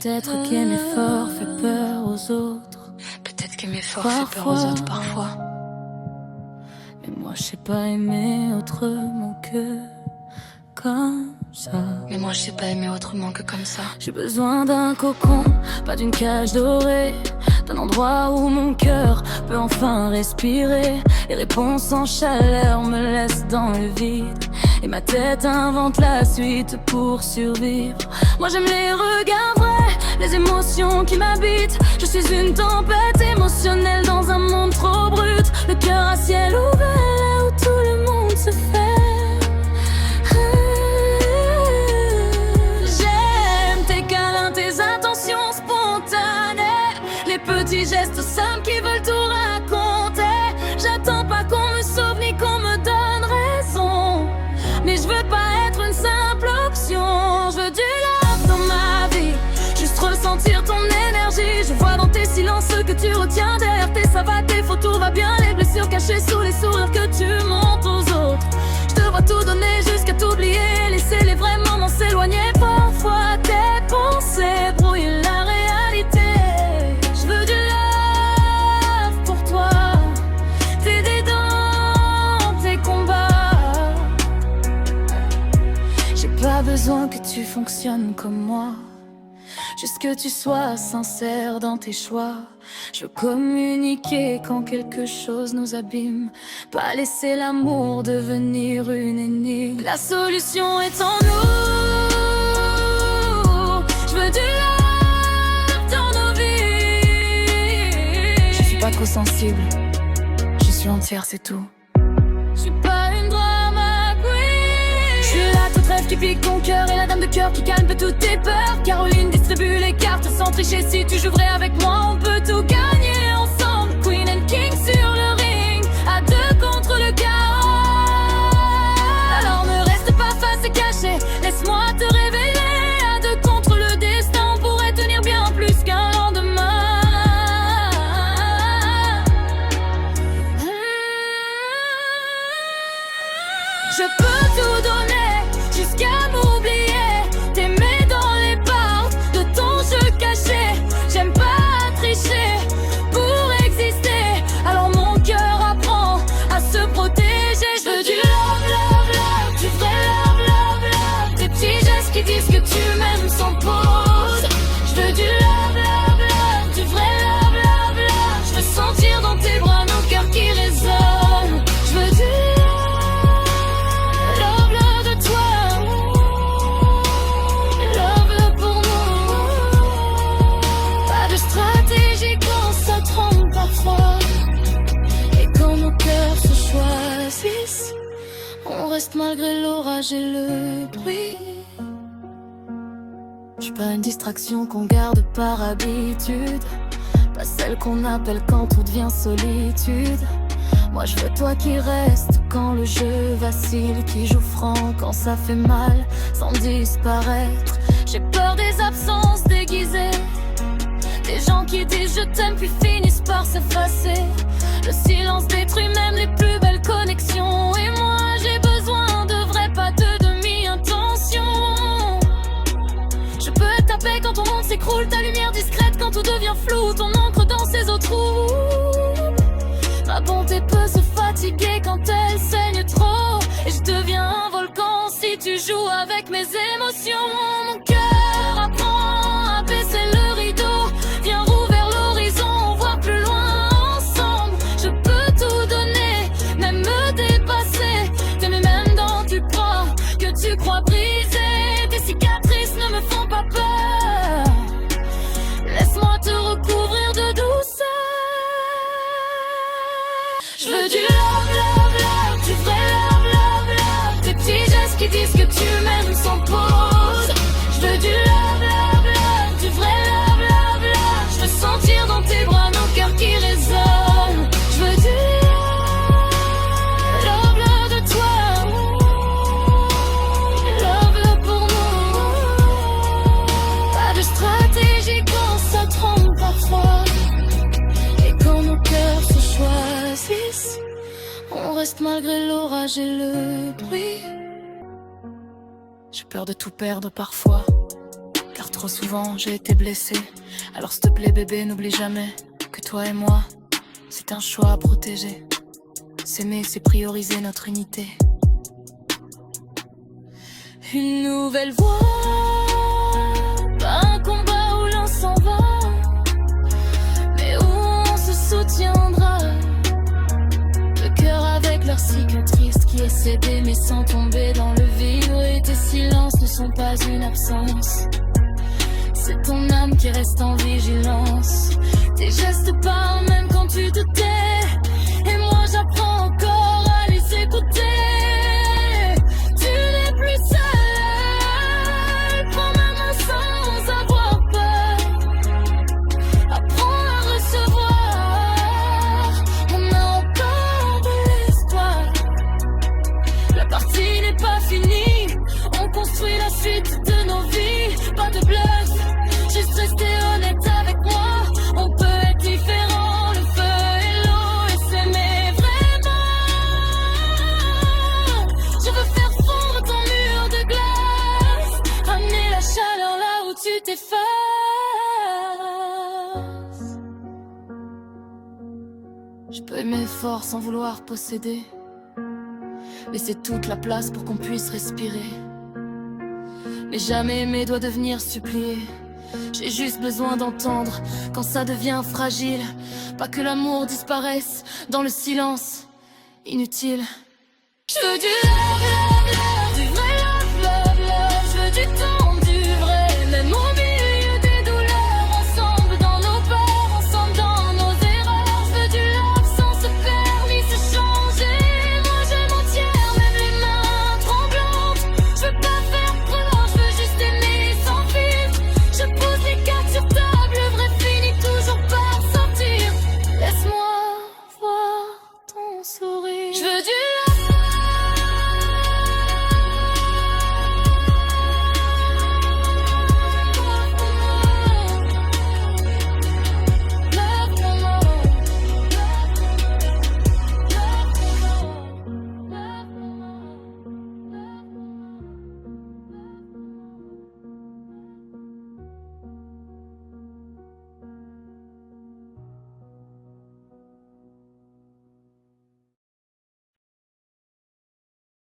Peut-être qu'aimer fort fait peur aux autres. Peut-être qu'aimer fort fait peur aux autres parfois. Mais moi je sais pas aimer autrement que comme ça. Mais moi je sais pas aimer autrement que comme ça. J'ai besoin d'un cocon, pas d'une cage dorée, d'un endroit où mon cœur peut enfin respirer. Les réponses en chaleur me laissent dans le vide, et ma tête invente la suite pour survivre. Moi j'aime les regards vrais, les émotions qui m'habitent. Je suis une tempête émotionnelle dans un monde trop brut. Le cœur à ciel ouvert, là où tout le monde se fait. J'aime tes câlins, tes intentions spontanées, les petits gestes simples qui veulent tout raconter. J'attends pas qu'on me sauve ni qu'on me donne raison, mais je veux pas être une simple option. Je veux du love dans ma vie, juste ressentir ton énergie. Je vois dans tes silences ce que tu retiens derrière tes ça va, tes photos, va bien. Les blessures cachées sous les sourires que tu montres aux autres. Je te vois tout donner jusqu'à t'oublier, laisser les vrais moments s'éloigner. Parfois tes pensées brouillent la réalité. Je veux du love pour toi, t'aider dans tes combats. J'ai pas besoin que tu fonctionnes comme moi, juste que tu sois sincère dans tes choix. Je veux communiquer quand quelque chose nous abîme, pas laisser l'amour devenir une énigme. La solution est en nous. Je veux du love dans nos vies. Je suis pas trop sensible, je suis entière, c'est tout. Je suis pas une drama queen. Je suis la toute rêve qui pique ton cœur et la dame de cœur qui calme toutes tes peurs. Caroline distribue les cartes sans tricher. Si tu joues vrai avec moi, on peut tout gagner ensemble. Queen and King sur le ring, à deux contre le chaos. Alors ne reste pas face et caché, laisse-moi te révéler. À deux contre le destin, on pourrait tenir bien plus qu'un lendemain. Je peux tout donner jusqu'à m'oublier, t'aimer dans les portes de ton jeu caché. J'aime pas tricher pour exister, alors mon cœur apprend à se protéger. Je veux du love, love, love, du vrai love, love, love. Des petits gestes qui disent que tu m'aimes sans pause. Je veux du love, love, love, du vrai love, love, love. Je veux sentir dans tes bras nos cœurs qui résonnent. Je veux du on reste malgré l'orage et le bruit. Je suis pas une distraction qu'on garde par habitude, pas celle qu'on appelle quand tout devient solitude. Moi je veux toi qui reste quand le jeu vacille, qui joue franc quand ça fait mal sans disparaître. J'ai peur des absences déguisées, des gens qui disent je t'aime puis finissent par s'effacer. Le silence détruit même les plus belles connexions, et moi j'ai besoin de vrai, pas de demi-intention. Je peux taper quand ton monde s'écroule, ta lumière discrète quand tout devient flou, ton encre dans ses eaux troubles. Ma bonté peut se fatiguer quand elle saigne trop, et je deviens un volcan si tu joues avec mes émotions. Mon cœur apprend à baisser le rideau, viens rouvre vers l'horizon, voir plus loin ensemble. Je peux tout donner, même me dépasser, t'aimer même dans tu crois que tu crois briser. Tes cicatrices ne me font pas peur, laisse-moi te recouvrir de douceur. Je veux du love, love, love, du vrai love, love, love. Des petits gestes qui disent que tu m'aimes sans pause. Je veux du love, love, love, du vrai love, love, love. Je veux sentir dans tes bras nos cœurs qui résonnent. Je veux du love, love de toi, love, love pour nous. Pas de stratégie quand ça trompe parfois, et quand nos cœurs se choisissent, on reste malgré l'orage et le bruit. J'ai peur de tout perdre parfois, car trop Trop souvent j'ai été blessée. Alors s'il te plaît bébé, n'oublie jamais que toi et moi, c'est un choix à protéger. S'aimer, c'est prioriser notre unité. Une nouvelle voie, pas un combat où l'on s'en va, mais où on se soutiendra. Le cœur avec leurs cicatrices qui essaient d'aimer sans tomber dans le vide. Et tes silences ne sont pas une absence, c'est ton âme qui reste en vigilance. Tes gestes parlent même quand tu te tais, et moi j'apprends encore à les écouter. Tu n'es plus seule, prends ma main sans avoir peur. Apprends à recevoir, on a encore de l'espoir. La partie n'est pas finie, on construit la suite de nos vies. Pas de bluff, juste rester honnête avec moi. On peut être différent, le feu et l'eau, et s'aimer vraiment. Je veux faire fondre ton mur de glace, ramener la chaleur là où tu t'effaces. Je peux aimer fort sans vouloir posséder, laisser toute la place pour qu'on puisse respirer. Mais jamais aimer doit devenir supplier. J'ai juste besoin d'entendre quand ça devient fragile. Pas que l'amour disparaisse dans le silence inutile. Je veux du love, love.